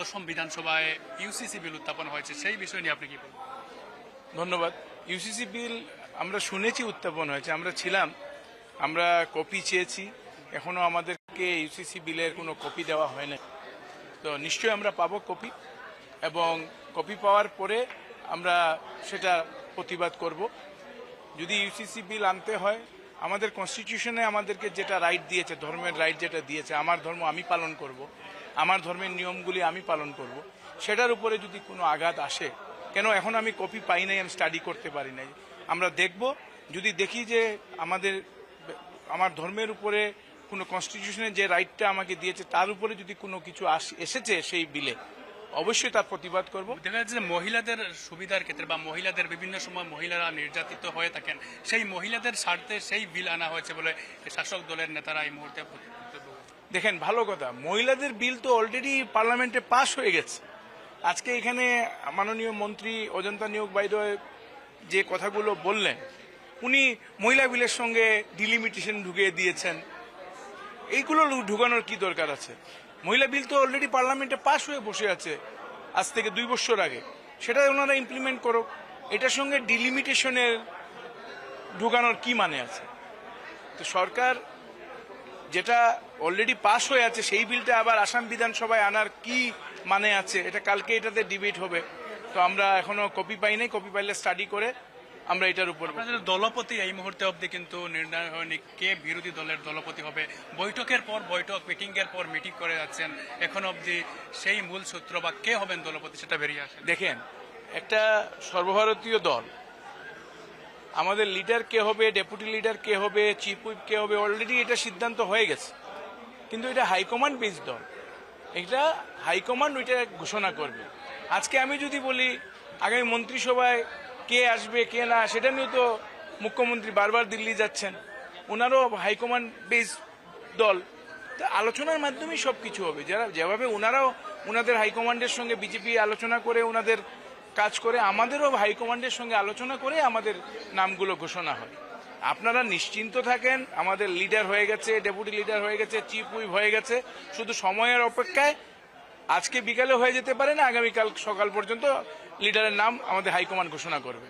অসম বিধানসভায় ইউসিসি বিল উত্থাপন হয়েছে, সেই বিষয় নিয়ে আপনি কি বলবেন? ধন্যবাদ। ইউসিসি বিল আমরা শুনেছি উত্থাপন হয়েছে, আমরা ছিলাম, আমরা কপি চেয়েছি, এখনো আমাদেরকে ইউসিসি বিলের কোনো কপি দেওয়া হয় না। তো নিশ্চয়ই আমরা পাবো কপি, এবং কপি পাওয়ার পরে আমরা সেটা প্রতিবাদ করব। যদি ইউসিসি বিল আনতে হয়, আমাদের কনস্টিটিউশনে আমাদেরকে যেটা রাইট দিয়েছে, ধর্মের রাইট যেটা দিয়েছে, আমার ধর্ম আমি পালন করব, আমার ধর্মের নিয়মগুলি আমি পালন করব, সেটার উপরে যদি কোনো আঘাত আসে, কেন এখন আমি কপি পাই নাই, আমি স্টাডি করতে পারি নাই, আমরা দেখব। যদি দেখি যে আমার ধর্মের উপরে কোনো কনস্টিটিউশনে যে রাইটটা আমাকে দিয়েছে তার উপরে যদি কোনো কিছু এসেছে সেই বিলে, অবশ্যই তার প্রতিবাদ করব। দেখা যাচ্ছে যে মহিলাদের সুবিধার ক্ষেত্রে বা মহিলাদের বিভিন্ন সময় মহিলারা নির্যাতিত হয়ে থাকেন, সেই মহিলাদের স্বার্থে সেই বিল আনা হয়েছে বলে শাসক দলের নেতারা এই মুহূর্তে দেখেন, ভালো কথা, মহিলাদের বিল তো অলরেডি পার্লামেন্টে পাস হয়ে গেছে। আজকে এখানে মাননীয় মন্ত্রী অজন্তা নিয়োগ বাইদ যে কথাগুলো বললেন, উনি মহিলা বিলের সঙ্গে ডিলিমিটেশন ঢুকিয়ে দিয়েছেন। এইগুলো ঢুকানোর কি দরকার আছে? মহিলা বিল তো অলরেডি পার্লামেন্টে পাস হয়ে বসে আছে আজ থেকে 2 বছর আগে, সেটা ওনারা ইমপ্লিমেন্ট করো। এটার সঙ্গে ডিলিমিটেশনের ঢুকানোর কি মানে আছে? তো সরকার যেটা অলরেডি পাস হয়ে আছে সেই বিলটা আবার আসাম বিধানসভায় আনার কি মানে আছে? এটা কালকে এটাতে ডিবেট হবে। তো আমরা এখনো কপি পাই নাই, কপি পাইলে স্টাডি করে আমরা এটার উপর। দলপতি এই মুহূর্তে অবধি কিন্তু নির্ণয় হয়নি কে বিরোধী দলের দলপতি হবে। বৈঠকের পর বৈঠক, মিটিং এর পর মিটিং করে যাচ্ছেন, এখন অবধি সেই মূল সূত্র বা কে হবেন দলপতি সেটা বেরিয়ে আসে। দেখেন, একটা সর্বভারতীয় দল, আমাদের লিডার কে হবে, ডেপুটি লিডার কে হবে, চিফ হুইপ কে হবে, অলরেডি এটা সিদ্ধান্ত হয়ে গেছে। কিন্তু এটা হাইকমান্ড বেস দল, এটা হাইকমান্ড ওইটা ঘোষণা করবে। আজকে আমি যদি বলি আগামী মন্ত্রিসভায় কে আসবে কে না, সেটা নিয়ে তো মুখ্যমন্ত্রী বারবার দিল্লি যাচ্ছেন, ওনারও হাইকমান্ড বেস দল। তা আলোচনার মাধ্যমেই সব কিছু হবে। যারা যেভাবে ওনারাও ওনাদের হাইকমান্ডের সঙ্গে বিজেপি আলোচনা করে ওনাদের কাজ করে, আমাদেরও হাইকমান্ডের সঙ্গে আলোচনা করে আমাদের নামগুলো ঘোষণা হয়। আপনারা নিশ্চিন্ত থাকেন, আমাদের লিডার হয়ে গেছে, ডেপুটি লিডার হয়ে গেছে, চিফ হুইপ হয়ে গেছে, শুধু সময়ের অপেক্ষায়। আজকে বিকালে হয়ে যেতে পারে না, আগামীকাল সকাল পর্যন্ত লিডারের নাম আমাদের হাইকমান্ড ঘোষণা করবে।